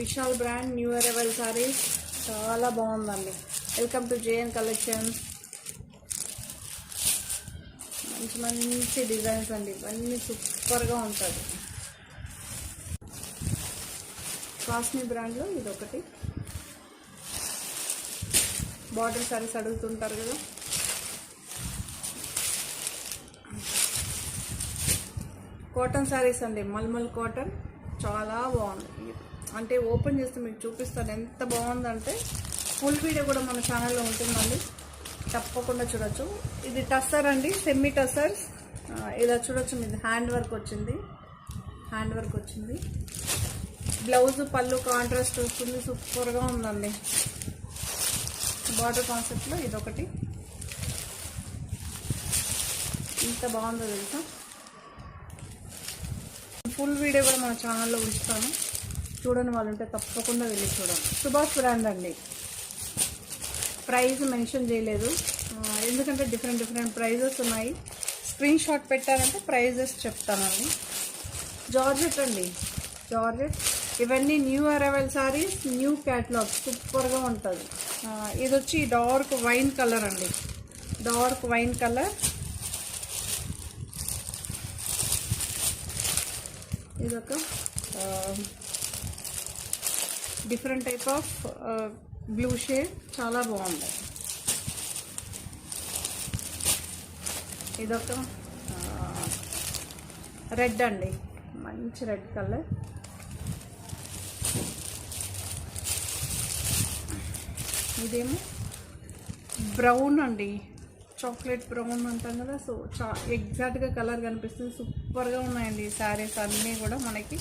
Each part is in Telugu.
Vishal brand new arrival saris చాలా బాగుందండి. Welcome to JN collection. మంచి మంచి డిజైన్స్ అండి, ఇవన్నీ సూపర్గా ఉంటుంది. కాస్మి బ్రాండ్లో ఇది ఒకటి. బార్డర్ సారీస్ అడుగుతుంటారు కదా, కాటన్ సారీస్ అండి, మల్మల్ కాటన్ చాలా బాగుంది. అంటే ఓపెన్ చేస్తే మీకు చూపిస్తాను ఎంత బాగుందంటే. ఫుల్ వీడియో కూడా మన ఛానల్లో ఉంటుందండి, తప్పకుండా చూడొచ్చు. ఇది టస్సర్ అండి, సెమీ టస్సర్స్. ఇలా చూడొచ్చు, మీది హ్యాండ్ వర్క్ వచ్చింది. బ్లౌజ్ పళ్ళు కాంట్రాస్ట్ వస్తుంది, సూపర్గా ఉందండి. బార్డర్ కాన్సెప్ట్లో ఇదొకటి, ఇంత బాగుందో తెలుసా. ఫుల్ వీడియో కూడా మన ఛానల్లో ఉంచుతాను, చూడని వాళ్ళు ఉంటే తప్పకుండా వెళ్ళి చూడండి. సుభాష్ బ్రాండ్ అండి. ప్రైస్ మెన్షన్ చేయలేదు, ఎందుకంటే డిఫరెంట్ ప్రైజెస్ ఉన్నాయి. స్క్రీన్ షాట్ పెట్టారంటే ప్రైజెస్ చెప్తానండి. జార్జెట్ అండి, జార్జెట్. ఇవన్నీ new arrival saris, new catalogue, సూపర్గా ఉంటుంది. ఇది వచ్చి డార్క్ వైన్ కలర్ అండి, డార్క్ వైన్ కలర్. ఇదొక different type of blue shade, చాలా బాగుంది. ఇదొక రెడ్ అండి, మంచి రెడ్ కలర్. ఇదేమో బ్రౌన్ అండి, చాక్లెట్ బ్రౌన్ అంటాం కదా, సో ఎగ్జాక్ట్గా కలర్ కనిపిస్తుంది. సూపర్గా ఉన్నాయండి ఈ శారీస్ అన్నీ కూడా మనకి.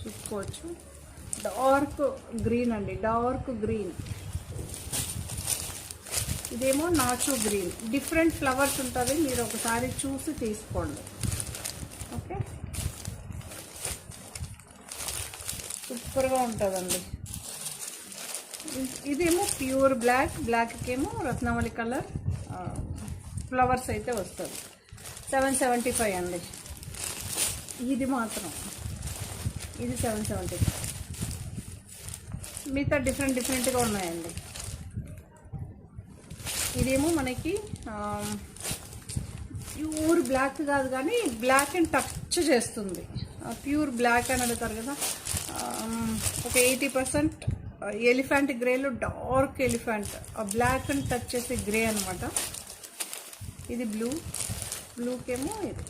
చూసుకోవచ్చు, డార్క్ గ్రీన్ అండి, డార్క్ గ్రీన్. ఇదేమో నాచు గ్రీన్. డిఫరెంట్ ఫ్లవర్స్ ఉంటుంది, మీరు ఒకసారి చూసి తీసుకోండి. ఓకే, సూపర్గా ఉంటుందండి. ఇదేమో ప్యూర్ బ్లాక్, బ్లాక్కేమో రత్నావళి కలర్ ఫ్లవర్స్ అయితే వస్తుంది. 775 అండి. ఇది మాత్రం, ఇది 775. మిగతా డిఫరెంట్గా ఉన్నాయండి. ఇదేమో మనకి ప్యూర్ బ్లాక్ కాదు కానీ బ్లాక్ అండ్ టచ్ చేస్తుంది. ప్యూర్ బ్లాక్ అని అడుగుతారు కదా, ఒక 80% ఎలిఫెంట్ గ్రేలో dark elephant, black and touch చేసే గ్రే అనమాట. ఇది బ్లూకేమో ఇది